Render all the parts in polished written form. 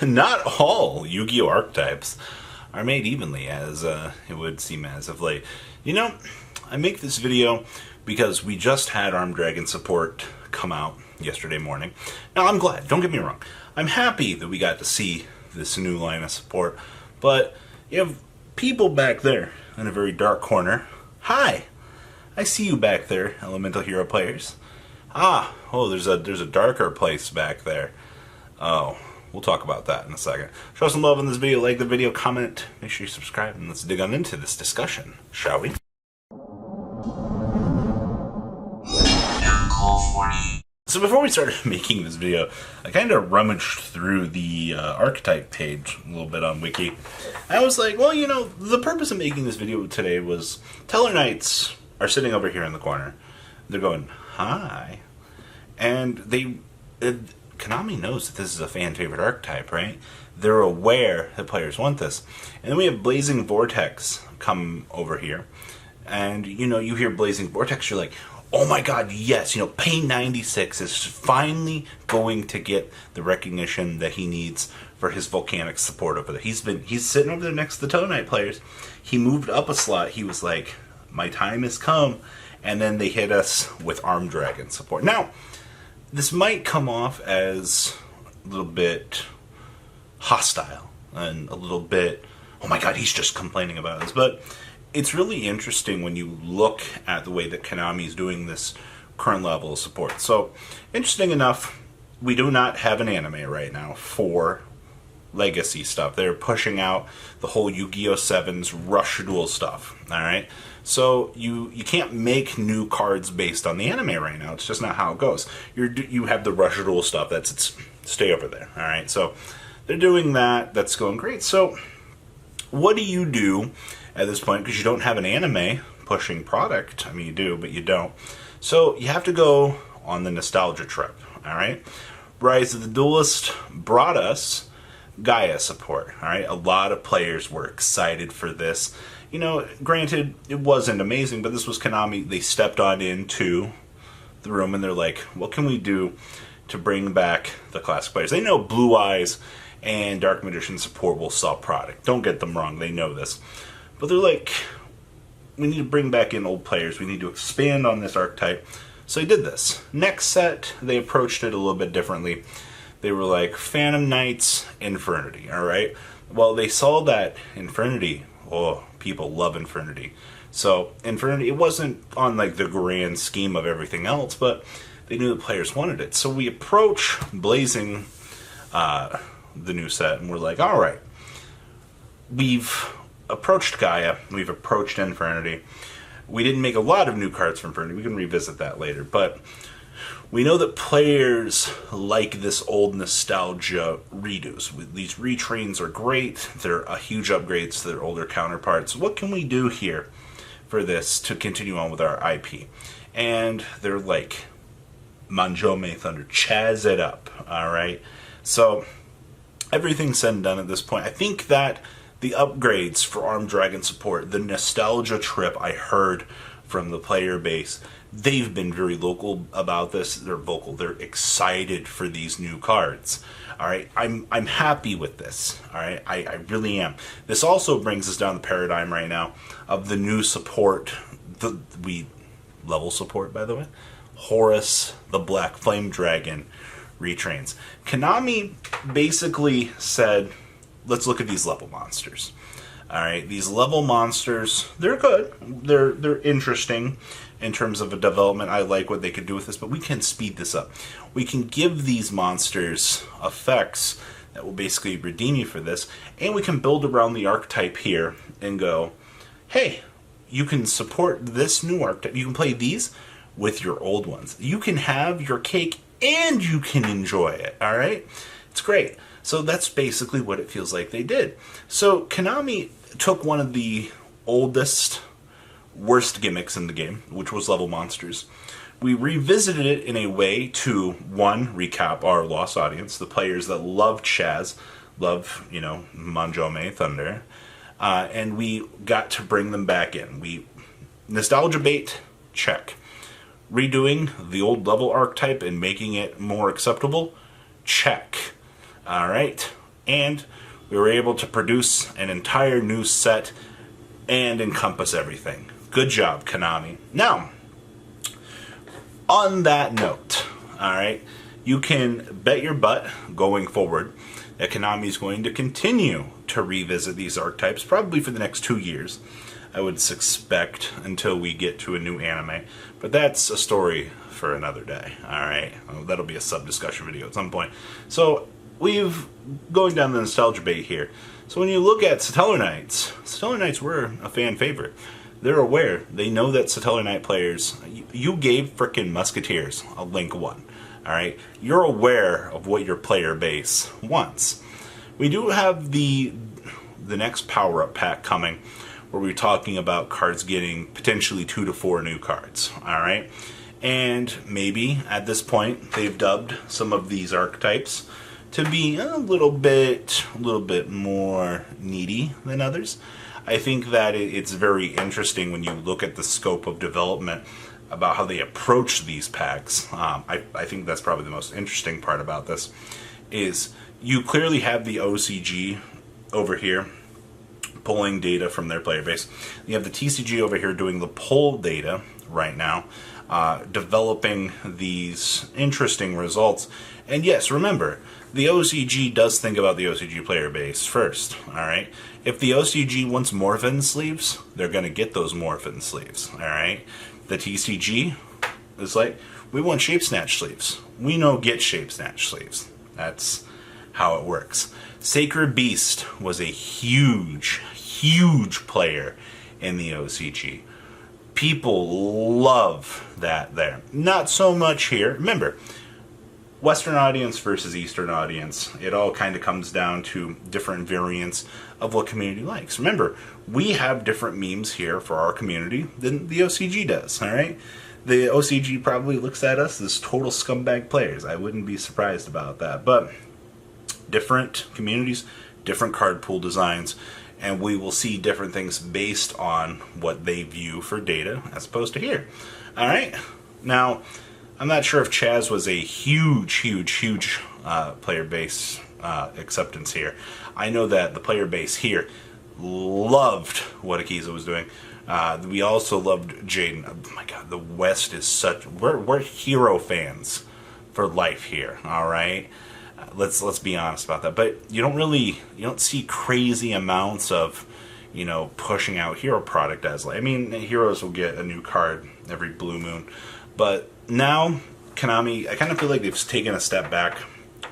Not all Yu-Gi-Oh! Archetypes are made evenly, as it would seem as of late. You know, I make this video because we just had Armed Dragon support come out yesterday morning. Now, I'm glad, don't get me wrong. I'm happy that we got to see this new line of support, but you have people back there in a very dark corner. Hi! I see you back there, Elemental Hero players. There's a darker place back there. Oh, we'll talk about that in a second. Show some love in this video, like the video, comment, make sure you subscribe, and let's dig on into this discussion, shall we? So before we started making this video, I kind of rummaged through the archetype page a little bit on Wiki. I was like, well, you know, the purpose of making this video today was Teller Knights are sitting over here in the corner. They're going, hi. And Konami knows that this is a fan favorite archetype, right? They're aware that players want this. And then we have Blazing Vortex come over here. And, you know, you hear Blazing Vortex, you're like, oh my god, yes, you know, Pain 96 is finally going to get the recognition that he needs for his volcanic support over there. He's sitting over there next to the Toe Knight players. He moved up a slot. He was like, my time has come. And then they hit us with Armed Dragon support. Now, this might come off as a little bit hostile and a little bit, oh my god, he's just complaining about this. But it's really interesting when you look at the way that Konami is doing this current level of support. So, interesting enough, we do not have an anime right now for legacy stuff. They're pushing out the whole Yu-Gi-Oh! 7's Rush Duel stuff, alright? So, you can't make new cards based on the anime right now. It's just not how it goes. You have the Rush Duel stuff. Stay over there, alright? So, they're doing that. That's going great. So, what do you do at this point? Because you don't have an anime pushing product. I mean, you do, but you don't. So, you have to go on the nostalgia trip, alright? Rise of the Duelist brought us Gaia support, alright? A lot of players were excited for this. You know, granted, it wasn't amazing, but this was Konami. They stepped on into the room and they're like, what can we do to bring back the classic players? They know Blue Eyes and Dark Magician support will sell product. Don't get them wrong, they know this. But they're like, we need to bring back in old players. We need to expand on this archetype. So they did this. Next set, they approached it a little bit differently. They were like, Phantom Knights, Infernity, alright? Well, they saw that Infernity, oh, people love Infernity. So, Infernity, it wasn't on like the grand scheme of everything else, but they knew the players wanted it. So we approach Blazing the new set, and we're like, alright, we've approached Gaia, we've approached Infernity. We didn't make a lot of new cards for Infernity, we can revisit that later, but we know that players like this old nostalgia redos. These retrains are great, they're a huge upgrade to their older counterparts. What can we do here for this to continue on with our IP? And they're like, Manjome Thunder, Chaz it up, alright? So, everything's said and done at this point. I think that the upgrades for Armed Dragon support, the nostalgia trip I heard from the player base, they've been very local about this. They're vocal. They're excited for these new cards. Alright, I'm happy with this. Alright, I really am. This also brings us down the paradigm right now of the new support, level support, by the way. Horus, the Black Flame Dragon retrains. Konami basically said, let's look at these level monsters. Alright, these level monsters, they're good. They're interesting in terms of a development. I like what they could do with this, but we can speed this up. We can give these monsters effects that will basically redeem you for this, and we can build around the archetype here and go, hey, you can support this new archetype. You can play these with your old ones. You can have your cake and you can enjoy it, alright? It's great. So that's basically what it feels like they did. So Konami took one of the oldest, worst gimmicks in the game, which was level monsters. We revisited it in a way to, one, recap our lost audience, the players that love Chaz, love, you know, Manjome Thunder, and we got to bring them back in. Nostalgia bait, check. Redoing the old level archetype and making it more acceptable, check. Alright, And we were able to produce an entire new set and encompass everything. Good job, Konami. Now, on that note, alright, you can bet your butt going forward that Konami is going to continue to revisit these archetypes, probably for the next 2 years, I would suspect, until we get to a new anime. But that's a story for another day, alright? That'll be a sub-discussion video at some point. So, we've going down the nostalgia bait here. So when you look at Stellar Knights were a fan favorite. They're aware. They know that Stellar Knight players, you gave frickin' Musketeers a Link 1. Alright? You're aware of what your player base wants. We do have the next power-up pack coming, where we're talking about cards getting potentially 2 to 4 new cards. Alright? And maybe, at this point, they've dubbed some of these archetypes to be a little bit more needy than others. I think that it's very interesting when you look at the scope of development about how they approach these packs. I think that's probably the most interesting part about this, is you clearly have the OCG over here pulling data from their player base. You have the TCG over here doing the pull data right now, developing these interesting results. And yes, remember, the OCG does think about the OCG player base first, alright? If the OCG wants Morphin sleeves, they're going to get those Morphin sleeves, alright? The TCG is like, we want Shape Snatch sleeves. We know get Shape Snatch sleeves. That's how it works. Sacred Beast was a huge player in the OCG. People love that there. Not so much here. Remember, Western audience versus Eastern audience. It all kind of comes down to different variants of what community likes. Remember, we have different memes here for our community than the OCG does, alright? The OCG probably looks at us as total scumbag players. I wouldn't be surprised about that. But different communities, different card pool designs, and we will see different things based on what they view for data as opposed to here. Alright? Now, I'm not sure if Chaz was a huge player base acceptance here. I know that the player base here loved what Akiza was doing. We also loved Jaden. Oh my god, the West is such... We're hero fans for life here, alright? Let's be honest about that. But you don't see crazy amounts of, pushing out hero product as like... I mean, heroes will get a new card every blue moon. But now, Konami, I kind of feel like they've taken a step back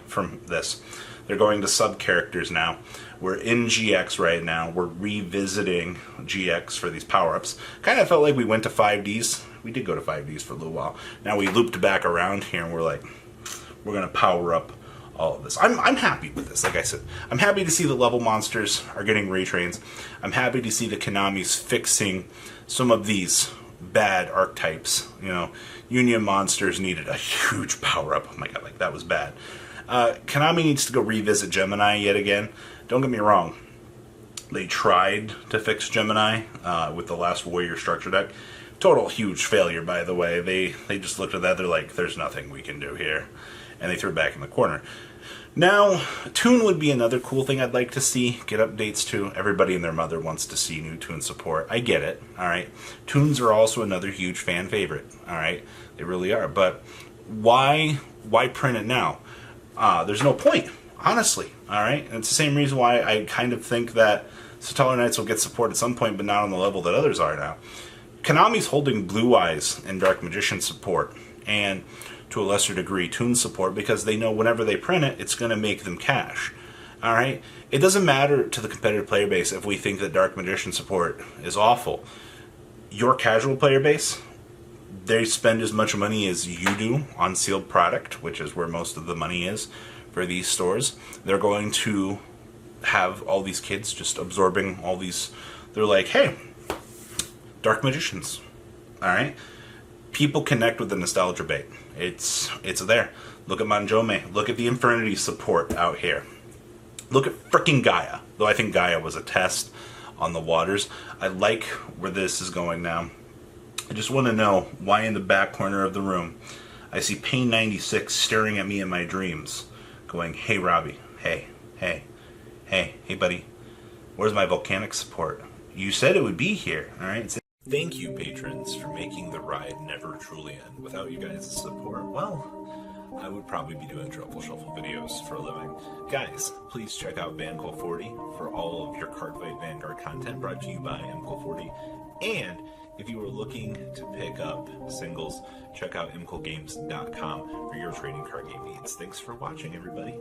from this. They're going to sub-characters now. We're in GX right now. We're revisiting GX for these power-ups. Kind of felt like we went to 5Ds. We did go to 5Ds for a little while. Now we looped back around here and we're like, we're going to power up all of this. I'm happy with this, like I said. I'm happy to see the level monsters are getting retrains. I'm happy to see the Konami's fixing some of these bad archetypes. Union monsters needed a huge power-up. Oh my god, like that was bad. Konami needs to go revisit Gemini yet again. Don't get me wrong. They tried to fix Gemini with the last Warrior structure deck. Total huge failure, by the way. They just looked at that, they're like, there's nothing we can do here. And they threw it back in the corner. Now, Toon would be another cool thing I'd like to see get updates to. Everybody and their mother wants to see new Toon support. I get it, alright? Toons are also another huge fan favorite, alright? They really are. But why print it now? There's no point, honestly, alright? And it's the same reason why I kind of think that Stellar Knights will get support at some point, but not on the level that others are now. Konami's holding Blue Eyes and Dark Magician support, and to a lesser degree Toon support, because they know whenever they print it, it's going to make them cash. Alright? It doesn't matter to the competitive player base if we think that Dark Magician support is awful. Your casual player base, they spend as much money as you do on sealed product, which is where most of the money is for these stores. They're going to have all these kids just absorbing all these... They're like, hey, Dark Magicians. Alright? People connect with the nostalgia bait. It's there. Look at Manjome. Look at the Infernity support out here. Look at frickin' Gaia. Though I think Gaia was a test on the waters. I like where this is going now. I just want to know why in the back corner of the room I see Pain 96 staring at me in my dreams, going, hey Robbie, hey, Hey buddy, where's my volcanic support? You said it would be here, alright? Thank you, patrons, for making the ride never truly end. Without you guys' support, well, I would probably be doing Truffle Shuffle videos for a living. Guys, please check out VanCole40 for all of your Cardfight Vanguard content brought to you by MCole40. And if you are looking to pick up singles, check out mcolegames.com for your trading card game needs. Thanks for watching, everybody.